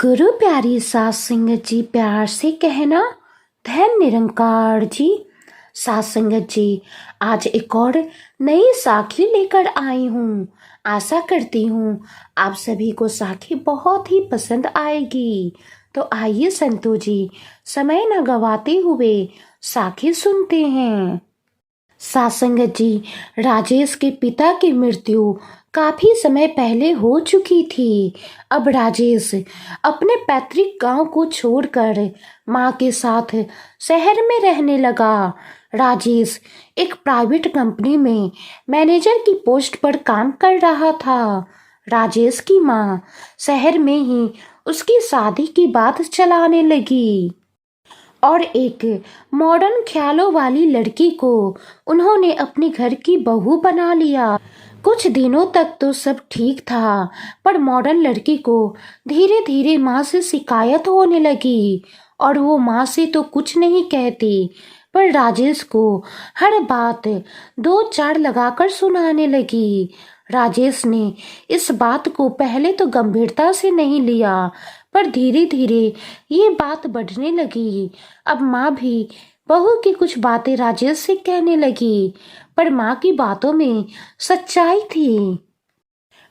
गुरु प्यारी सास संगत जी प्यार से कहना धन निरंकार जी। सास संगत जी आज एक और नई साखी लेकर आई हूँ। आशा करती हूँ आप सभी को साखी बहुत ही पसंद आएगी। तो आइए संतू जी समय न गवाते हुए साखी सुनते हैं। सास संगत जी राजेश के पिता की मृत्यु काफी समय पहले हो चुकी थी। अब राजेश अपने पैतृक गांव को छोड़कर मां के साथ शहर में रहने लगा। राजेश एक प्राइवेट कंपनी में मैनेजर की पोस्ट पर काम कर रहा था। राजेश की मां शहर में ही उसकी शादी की बात चलाने लगी और एक मॉडर्न ख्यालों वाली लड़की को उन्होंने अपने घर की बहू बना लिया। कुछ दिनों तक तो सब ठीक था, पर मॉडर्न लड़की को धीरे धीरे माँ से शिकायत होने लगी और वो माँ से तो कुछ नहीं कहती, पर राजेश को हर बात दो चार लगाकर सुनाने लगी। राजेश ने इस बात को पहले तो गंभीरता से नहीं लिया, पर धीरे धीरे ये बात बढ़ने लगी। अब माँ भी बहू की कुछ बातें राजेश से कहने लगी, पर माँ की बातों में सच्चाई थी।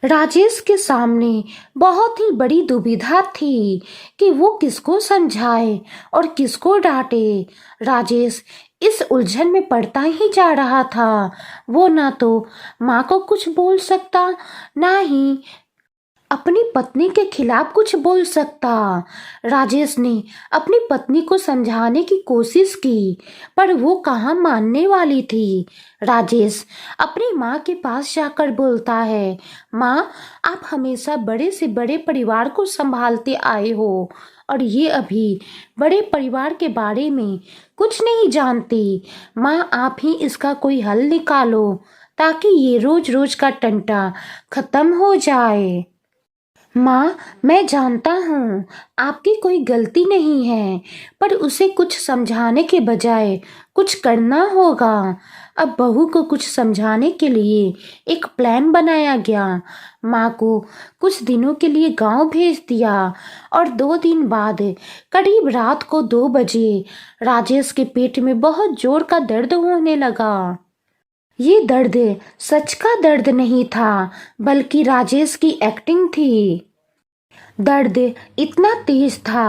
राजेश के सामने बहुत ही बड़ी दुविधा थी कि वो किसको समझाए और किसको डांटे। राजेश इस उलझन में पड़ता ही जा रहा था। वो ना तो माँ को कुछ बोल सकता, ना ही अपनी पत्नी के खिलाफ कुछ बोल सकता। राजेश ने अपनी पत्नी को समझाने की कोशिश की, पर वो कहाँ मानने वाली थी। राजेश अपनी माँ के पास जाकर बोलता है, माँ आप हमेशा बड़े से बड़े परिवार को संभालते आए हो और ये अभी बड़े परिवार के बारे में कुछ नहीं जानती। माँ आप ही इसका कोई हल निकालो ताकि ये रोज रोज का टंटा खत्म हो जाए। माँ मैं जानता हूँ आपकी कोई गलती नहीं है, पर उसे कुछ समझाने के बजाय कुछ करना होगा। अब बहू को कुछ समझाने के लिए एक प्लान बनाया गया। माँ को कुछ दिनों के लिए गांव भेज दिया और 2 दिन बाद करीब रात को 2 बजे राजेश के पेट में बहुत जोर का दर्द होने लगा। ये दर्द सच का दर्द नहीं था, बल्कि राजेश की एक्टिंग थी। दर्द इतना तेज था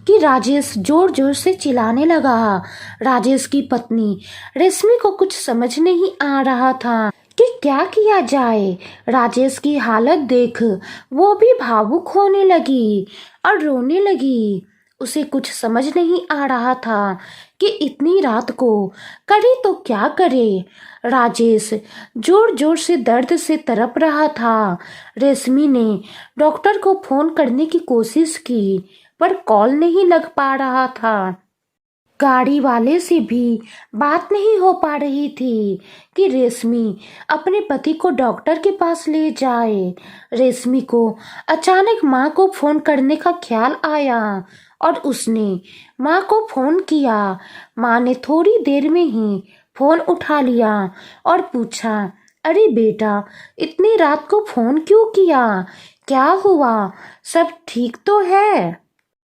कि राजेश जोर जोर से चिल्लाने लगा। राजेश की पत्नी रेशमी को कुछ समझ नहीं आ रहा था कि क्या किया जाए। राजेश की हालत देख वो भी भावुक होने लगी और रोने लगी। उसे कुछ समझ नहीं आ रहा था कि इतनी रात को करे तो क्या करे। राजेश जोर जोर से दर्द से तड़प रहा था। रेशमी ने डॉक्टर को फोन करने की कोशिश की, पर कॉल नहीं लग पा रहा था। गाड़ी वाले से भी बात नहीं हो पा रही थी कि रेशमी अपने पति को डॉक्टर के पास ले जाए। रेशमी को अचानक माँ को फोन करने का ख्याल आया और उसने माँ को फोन किया। माँ ने थोड़ी देर में ही फोन उठा लिया और पूछा, अरे बेटा इतनी रात को फोन क्यों किया, क्या हुआ, सब ठीक तो है?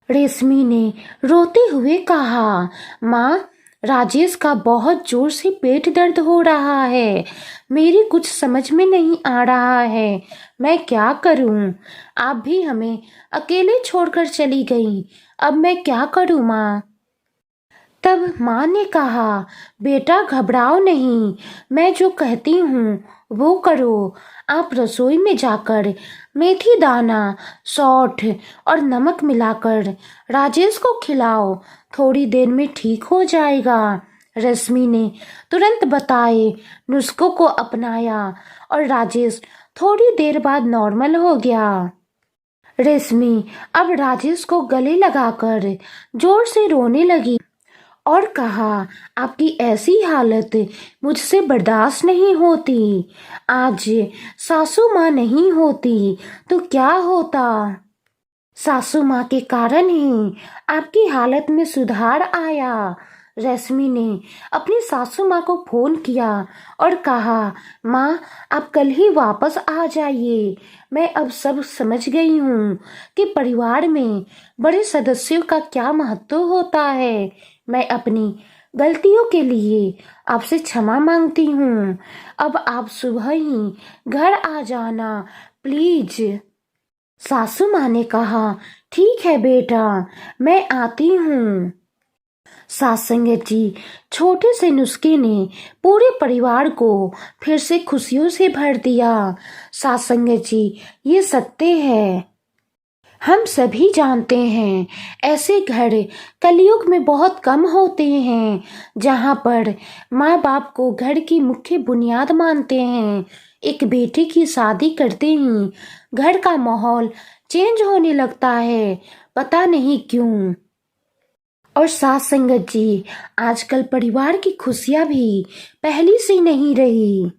रेशमी ने रोते हुए कहा, माँ राजेश का बहुत जोर से पेट दर्द हो रहा है, मेरी कुछ समझ में नहीं आ रहा है, मैं क्या करूं? आप भी हमें अकेले छोड़कर चली गई, अब मैं क्या करूं माँ? तब माँ ने कहा, बेटा घबराओ नहीं, मैं जो कहती हूँ वो करो। आप रसोई में जाकर मेथी दाना, सौंठ और नमक मिलाकर राजेश को खिलाओ, थोड़ी देर में ठीक हो जाएगा। रश्मि ने तुरंत बताए नुस्खों को अपनाया और राजेश थोड़ी देर बाद नॉर्मल हो गया। रेशमी अब राजेश को गले लगाकर जोर से रोने लगी और कहा, आपकी ऐसी हालत मुझसे बर्दाश्त नहीं होती। आज सासू माँ नहीं होती तो क्या होता? सासू माँ के कारण ही आपकी हालत में सुधार आया। रश्मि ने अपनी सासू माँ को फोन किया और कहा, माँ आप कल ही वापस आ जाइए। मैं अब सब समझ गई हूँ कि परिवार में बड़े सदस्यों का क्या महत्व होता है। मैं अपनी गलतियों के लिए आपसे क्षमा मांगती हूँ। अब आप सुबह ही घर आ जाना प्लीज। सासू माँ ने कहा, ठीक है बेटा, मैं आती हूँ। सासंगत जी, छोटे से नुस्खे ने पूरे परिवार को फिर से खुशियों से भर दिया। सासंगत जी, ये सत्य है। हम सभी जानते हैं ऐसे घर कलयुग में बहुत कम होते हैं जहाँ पर माँ बाप को घर की मुख्य बुनियाद मानते हैं। एक बेटे की शादी करते ही घर का माहौल चेंज होने लगता है, पता नहीं क्यों। और साथ संगत जी, आजकल परिवार की खुशियाँ भी पहली सी नहीं रही।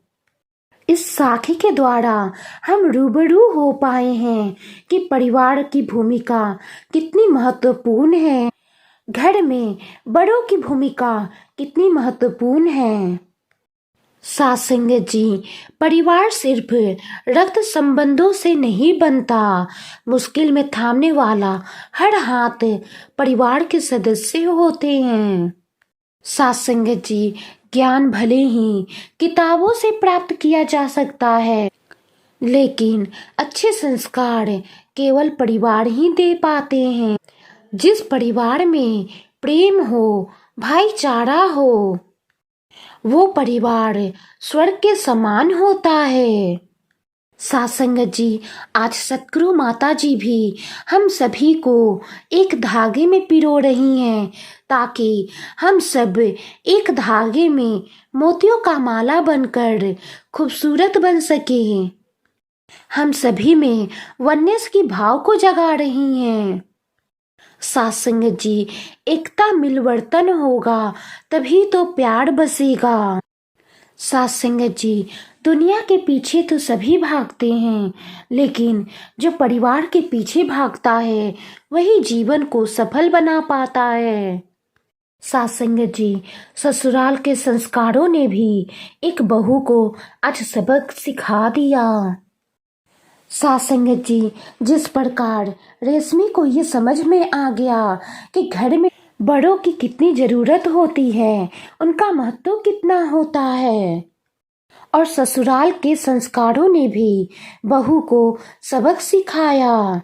इस साखी के द्वारा हम रूबरू हो पाए हैं कि परिवार की भूमिका कितनी महत्वपूर्ण है, घर में बड़ों की भूमिका कितनी महत्वपूर्ण है। साथ संगत जी, परिवार सिर्फ रक्त संबंधों से नहीं बनता, मुश्किल में थामने वाला हर हाथ परिवार के सदस्य होते हैं। साथ संगत जी, ज्ञान भले ही किताबों से प्राप्त किया जा सकता है, लेकिन अच्छे संस्कार केवल परिवार ही दे पाते हैं। जिस परिवार में प्रेम हो, भाईचारा हो, वो परिवार स्वर्ग के समान होता है। सासंगत जी, आज सतगुरु माता जी भी हम सभी को एक धागे में पिरो रही हैं ताकि हम सब एक धागे में मोतियों का माला बनकर खूबसूरत बन सके। हम सभी में वननेस की भाव को जगा रही हैं। सासंगत जी, एकता मिलवर्तन होगा तभी तो प्यार बसेगा। सासंगत जी, दुनिया के पीछे तो सभी भागते हैं, लेकिन जो परिवार के पीछे भागता है वही जीवन को सफल बना पाता है। सासंगत जी, ससुराल के संस्कारों ने भी एक बहू को आज सबक सिखा दिया। सासंगत जी, जिस प्रकार रेशमी को ये समझ में आ गया कि घर में बड़ों की कितनी जरूरत होती है, उनका महत्व कितना होता है, और ससुराल के संस्कारों ने भी बहू को सबक सिखाया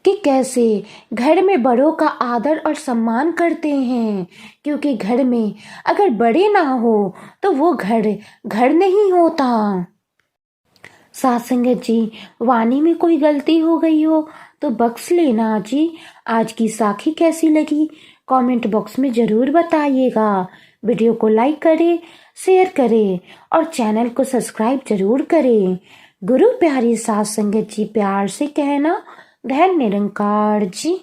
कि कैसे घर में बड़ों का आदर और सम्मान करते हैं, क्योंकि घर में अगर बड़े ना हो तो वो घर घर नहीं होता। सासंगत जी, वाणी में कोई गलती हो गई हो तो बख्श लेना जी। आज की साखी कैसी लगी कमेंट बॉक्स में ज़रूर बताइएगा। वीडियो को लाइक करें, शेयर करें और चैनल को सब्सक्राइब जरूर करें। गुरु प्यारी सासंगत जी, प्यार से कहना, धन्य निरंकार जी।